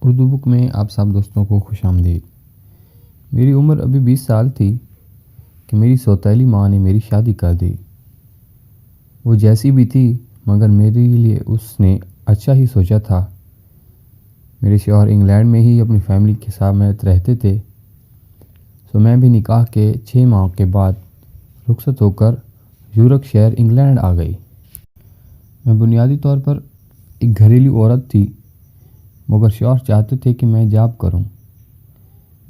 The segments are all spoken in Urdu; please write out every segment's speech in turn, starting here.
اردو بک میں آپ سب دوستوں کو خوش آمدید۔ میری عمر ابھی 20 سال تھی کہ میری سوتیلی ماں نے میری شادی کر دی۔ وہ جیسی بھی تھی مگر میرے لیے اس نے اچھا ہی سوچا تھا۔ میرے شوہر انگلینڈ میں ہی اپنی فیملی کے ساتھ رہتے تھے، سو میں بھی نکاح کے 6 ماہ کے بعد رخصت ہو کر یورک شہر انگلینڈ آ گئی۔ میں بنیادی طور پر ایک گھریلو عورت تھی مگر شوہر چاہتے تھے کہ میں جاب کروں۔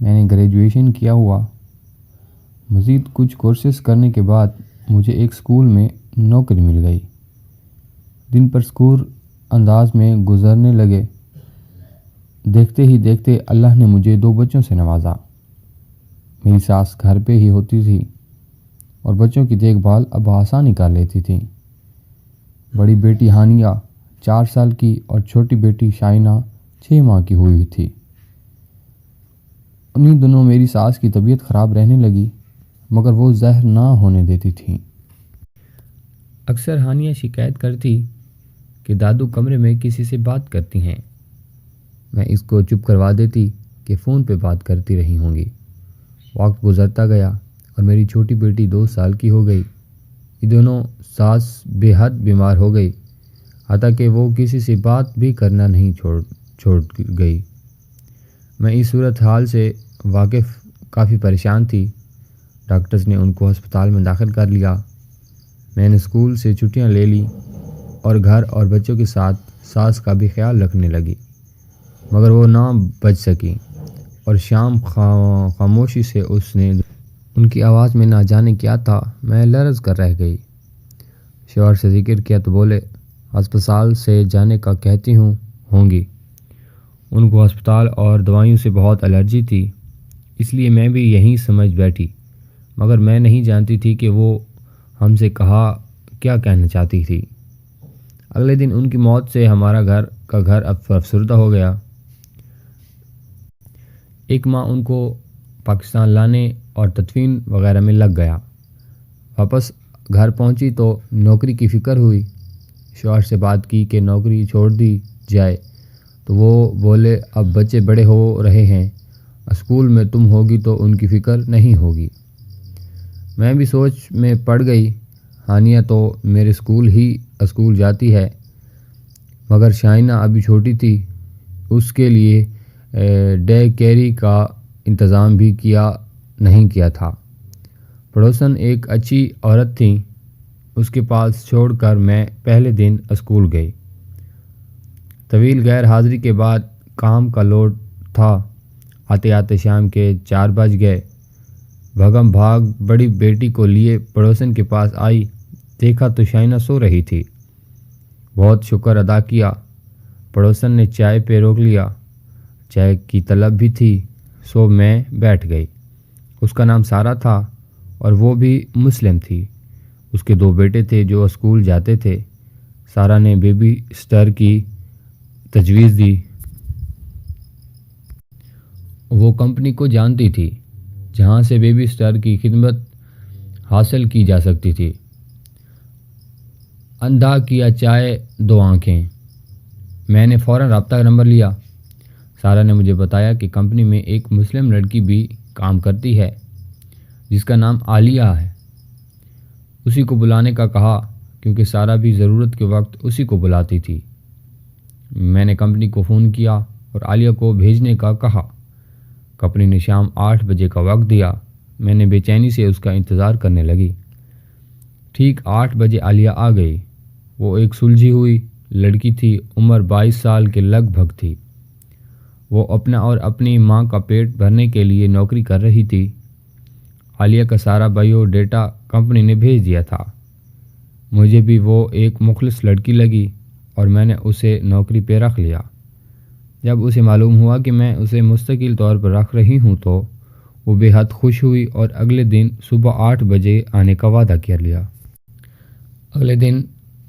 میں نے گریجویشن کیا ہوا۔ مزید کچھ کورسز کرنے کے بعد مجھے ایک سکول میں نوکری مل گئی۔ دن پر سکول انداز میں گزرنے لگے۔ دیکھتے ہی دیکھتے اللہ نے مجھے 2 بچوں سے نوازا۔ میری ساس گھر پہ ہی ہوتی تھی اور بچوں کی دیکھ بھال اب آسانی کر لیتی تھی۔ بڑی بیٹی ہانیہ 4 سال کی اور چھوٹی بیٹی شائنہ 6 ماہ کی ہوئی تھی۔ انہی دنوں میری ساس کی طبیعت خراب رہنے لگی مگر وہ زہر نہ ہونے دیتی تھی۔ اکثر ہانیہ شکایت کرتی کہ دادو کمرے میں کسی سے بات کرتی ہیں۔ میں اس کو چپ کروا دیتی کہ فون پہ بات کرتی رہی ہوں گی۔ وقت گزرتا گیا اور میری چھوٹی بیٹی 2 سال کی ہو گئی۔ یہ دونوں ساس بے حد بیمار ہو گئی، حتیٰ کہ وہ کسی سے بات بھی کرنا نہیں چھوڑ گئی۔ میں اس صورتحال سے واقف کافی پریشان تھی۔ ڈاکٹرز نے ان کو ہسپتال میں داخل کر لیا۔ میں نے اسکول سے چھٹیاں لے لی اور گھر اور بچوں کے ساتھ ساس کا بھی خیال رکھنے لگی، مگر وہ نہ بچ سکی اور شام خاموشی سے اس نے ان کی آواز میں نہ جانے کیا تھا، میں لرز کر رہ گئی۔ شوہر سے ذکر کیا تو بولے ہسپتال سے جانے کا کہتی ہوں گی۔ ان کو ہسپتال اور دوائیوں سے بہت الرجی تھی، اس لیے میں بھی یہیں سمجھ بیٹھی، مگر میں نہیں جانتی تھی کہ وہ ہم سے کیا کہنا چاہتی تھی۔ اگلے دن ان کی موت سے ہمارا گھر افسردہ ہو گیا۔ ایک ماہ ان کو پاکستان لانے اور تدفین وغیرہ میں لگ گیا۔ واپس گھر پہنچی تو نوکری کی فکر ہوئی۔ شوہر سے بات کی کہ نوکری چھوڑ دی جائے تو وہ بولے اب بچے بڑے ہو رہے ہیں، اسکول میں تم ہوگی تو ان کی فکر نہیں ہوگی۔ میں بھی سوچ میں پڑ گئی۔ ہانیہ تو میرے اسکول جاتی ہے مگر شائنہ ابھی چھوٹی تھی، اس کے لیے ڈے کیئر کا انتظام بھی نہیں کیا تھا۔ پڑوسن ایک اچھی عورت تھی، اس کے پاس چھوڑ کر میں پہلے دن اسکول گئی۔ طویل غیر حاضری کے بعد کام کا لوڈ تھا۔ آتے آتے شام کے 4 بج گئے۔ بھگم بھاگ بڑی بیٹی کو لیے پڑوسن کے پاس آئی، دیکھا تو شائنہ سو رہی تھی۔ بہت شکر ادا کیا۔ پڑوسن نے چائے پہ روک لیا، چائے کی طلب بھی تھی، سو میں بیٹھ گئی۔ اس کا نام سارا تھا اور وہ بھی مسلم تھی۔ اس کے 2 بیٹے تھے جو اسکول جاتے تھے۔ سارا نے بیبی سٹر کی تجویز دی۔ وہ کمپنی کو جانتی تھی جہاں سے بیبی سٹر کی خدمت حاصل کی جا سکتی تھی۔ اندھا کیا چائے 2 آنکھیں۔ میں نے فوراً رابطہ نمبر لیا۔ سارا نے مجھے بتایا کہ کمپنی میں ایک مسلم لڑکی بھی کام کرتی ہے جس کا نام عالیہ ہے، اسی کو بلانے کا کہا کیونکہ سارا بھی ضرورت کے وقت اسی کو بلاتی تھی۔ میں نے کمپنی کو فون کیا اور عالیہ کو بھیجنے کا کہا۔ کمپنی نے شام 8 بجے کا وقت دیا۔ میں نے بے چینی سے اس کا انتظار کرنے لگی۔ ٹھیک 8 بجے عالیہ آ گئی۔ وہ ایک سلجھی ہوئی لڑکی تھی، عمر 22 سال کے لگ بھگ تھی۔ وہ اپنا اور اپنی ماں کا پیٹ بھرنے کے لیے نوکری کر رہی تھی۔ عالیہ کا سارا بایو ڈیٹا کمپنی نے بھیج دیا تھا۔ مجھے بھی وہ ایک مخلص لڑکی لگی اور میں نے اسے نوکری پہ رکھ لیا۔ جب اسے معلوم ہوا کہ میں اسے مستقل طور پر رکھ رہی ہوں تو وہ بے حد خوش ہوئی اور اگلے دن صبح 8 بجے آنے کا وعدہ کر لیا۔ اگلے دن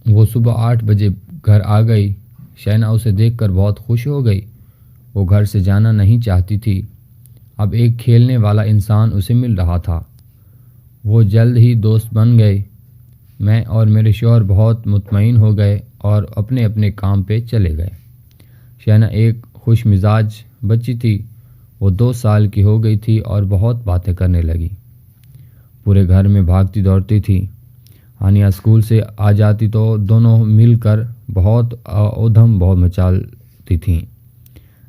وہ صبح 8 بجے گھر آ گئی۔ شائنہ اسے دیکھ کر بہت خوش ہو گئی۔ وہ گھر سے جانا نہیں چاہتی تھی۔ اب ایک کھیلنے والا انسان اسے مل رہا تھا۔ وہ جلد ہی دوست بن گئے۔ میں اور میرے شوہر بہت مطمئن ہو گئے اور اپنے اپنے کام پہ چلے گئے۔ شائنہ ایک خوش مزاج بچی تھی، وہ 2 سال کی ہو گئی تھی اور بہت باتیں کرنے لگی۔ پورے گھر میں بھاگتی دوڑتی تھی۔ ہانیہ اسکول سے آ جاتی تو دونوں مل کر بہت ادھم بہت مچالتی تھیں۔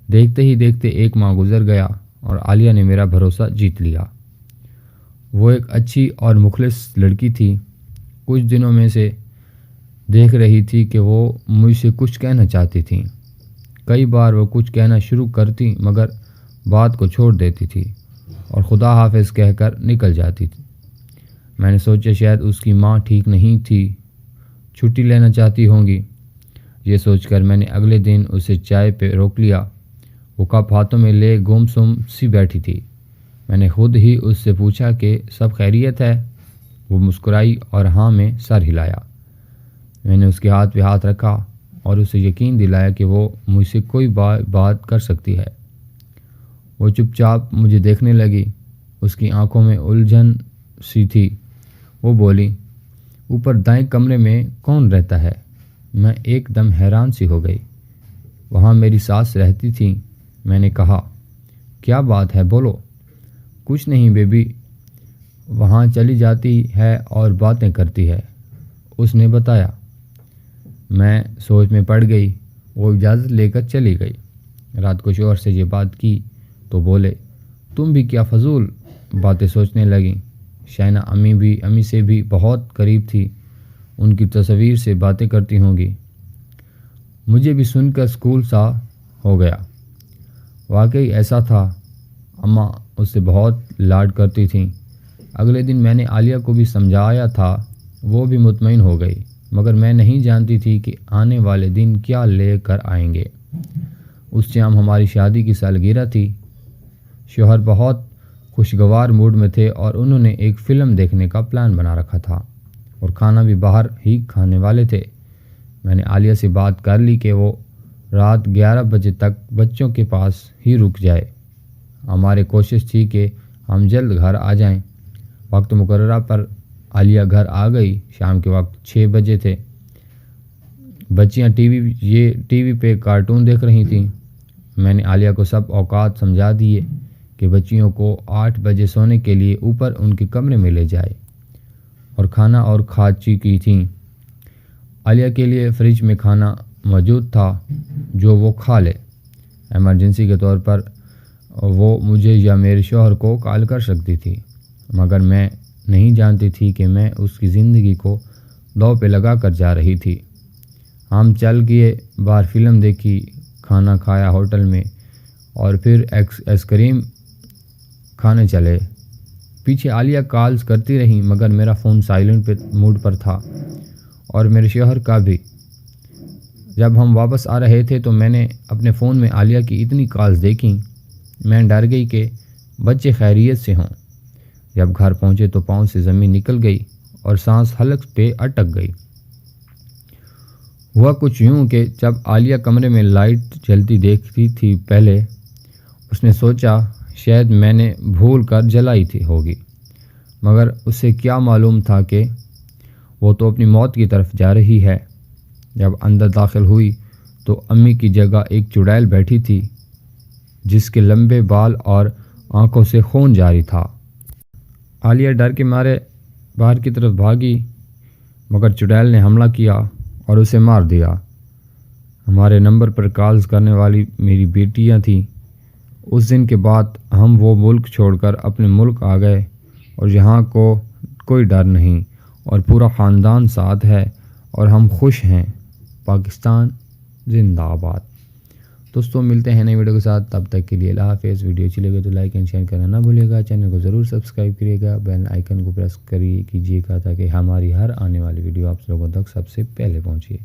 دیکھتے ہی دیکھتے 1 ماہ گزر گیا اور عالیہ نے میرا بھروسہ جیت لیا۔ وہ ایک اچھی اور مخلص لڑکی تھی۔ کچھ دنوں میں سے دیکھ رہی تھی کہ وہ مجھ سے کچھ کہنا چاہتی تھیں۔ کئی بار وہ کچھ کہنا شروع کرتی مگر بات کو چھوڑ دیتی تھی اور خدا حافظ کہہ کر نکل جاتی تھی۔ میں نے سوچا شاید اس کی ماں ٹھیک نہیں تھی، چھٹی لینا چاہتی ہوں گی۔ یہ سوچ کر میں نے اگلے دن اسے چائے پہ روک لیا۔ وہ کپ ہاتھوں میں لے گم سم سی بیٹھی تھی۔ میں نے خود ہی اس سے پوچھا کہ سب خیریت ہے؟ وہ مسکرائی اور ہاں میں سر ہلایا۔ میں نے اس کے ہاتھ پہ ہاتھ رکھا اور اسے یقین دلایا کہ وہ مجھ سے کوئی بات کر سکتی ہے۔ وہ چپ چاپ مجھے دیکھنے لگی۔ اس کی آنکھوں میں الجھن سی تھی۔ وہ بولی، اوپر دائیں کمرے میں کون رہتا ہے؟ میں ایک دم حیران سی ہو گئی۔ وہاں میری ساس رہتی تھی۔ میں نے کہا، کیا بات ہے بولو؟ کچھ نہیں بیبی، وہاں چلی جاتی ہے اور باتیں کرتی ہے، اس نے بتایا۔ میں سوچ میں پڑ گئی۔ وہ اجازت لے کر چلی گئی۔ رات کو شوہر سے یہ بات کی تو بولے، تم بھی کیا فضول باتیں سوچنے لگیں؟ شائنہ امی سے بھی بہت قریب تھی، ان کی تصویر سے باتیں کرتی ہوں گی۔ مجھے بھی سن کر سکول سا ہو گیا۔ واقعی ایسا تھا، اماں اس سے بہت لاڈ کرتی تھیں۔ اگلے دن میں نے عالیہ کو بھی سمجھایا تھا، وہ بھی مطمئن ہو گئی، مگر میں نہیں جانتی تھی کہ آنے والے دن کیا لے کر آئیں گے۔ اس شام ہماری شادی کی سالگرہ تھی۔ شوہر بہت خوشگوار موڈ میں تھے اور انہوں نے ایک فلم دیکھنے کا پلان بنا رکھا تھا اور کھانا بھی باہر ہی کھانے والے تھے۔ میں نے عالیہ سے بات کر لی کہ وہ رات 11 بجے تک بچوں کے پاس ہی رک جائے۔ ہماری کوشش تھی کہ ہم جلد گھر آ جائیں۔ وقت مقررہ پر عالیہ گھر آ گئی۔ شام کے وقت 6 بجے تھے۔ بچیاں ٹی وی پہ کارٹون دیکھ رہی تھیں۔ میں نے عالیہ کو سب اوقات سمجھا دیے کہ بچیوں کو 8 بجے سونے کے لیے اوپر ان کے کمرے میں لے جائے اور کھانا اور کھا چکی تھیں۔ عالیہ کے لیے فریج میں کھانا موجود تھا جو وہ کھا لے۔ ایمرجنسی کے طور پر وہ مجھے یا میرے شوہر کو کال کر سکتی تھی، مگر میں نہیں جانتی تھی کہ میں اس کی زندگی کو داؤ پہ لگا کر جا رہی تھی۔ ہم چل گئے، باہر فلم دیکھی، کھانا کھایا ہوٹل میں اور پھر آئس کریم کھانے چلے۔ پیچھے عالیہ کالز کرتی رہی مگر میرا فون سائلنٹ موڈ پر تھا اور میرے شوہر کا بھی۔ جب ہم واپس آ رہے تھے تو میں نے اپنے فون میں عالیہ کی اتنی کالز دیکھیں، میں ڈر گئی کہ بچے خیریت سے ہوں۔ جب گھر پہنچے تو پاؤں سے زمین نکل گئی اور سانس حلق پہ اٹک گئی۔ ہوا کچھ یوں کہ جب عالیہ کمرے میں لائٹ جلتی دیکھتی تھی پہلے، اس نے سوچا شاید میں نے بھول کر جلائی تھی ہوگی، مگر اسے کیا معلوم تھا کہ وہ تو اپنی موت کی طرف جا رہی ہے۔ جب اندر داخل ہوئی تو امی کی جگہ ایک چڑیل بیٹھی تھی جس کے لمبے بال اور آنکھوں سے خون جاری تھا۔ عالیہ ڈر کے مارے باہر کی طرف بھاگی مگر چڑیل نے حملہ کیا اور اسے مار دیا۔ ہمارے نمبر پر کالز کرنے والی میری بیٹیاں تھیں۔ اس دن کے بعد ہم وہ ملک چھوڑ کر اپنے ملک آ گئے اور یہاں کو کوئی ڈر نہیں اور پورا خاندان ساتھ ہے اور ہم خوش ہیں۔ پاکستان زندہ آباد۔ دوستوں ملتے ہیں نئی ویڈیو کے ساتھ، تب تک کے لیے اللہ حافظ۔ ویڈیو اچھی لگے تو لائک اینڈ شیئر کرنا نہ بھولیے گا، چینل کو ضرور سبسکرائب کریے گا، بیل آئیکن کو پریس کیجیے گا تاکہ ہماری ہر آنے والی ویڈیو آپ لوگوں تک سب سے پہلے پہنچے۔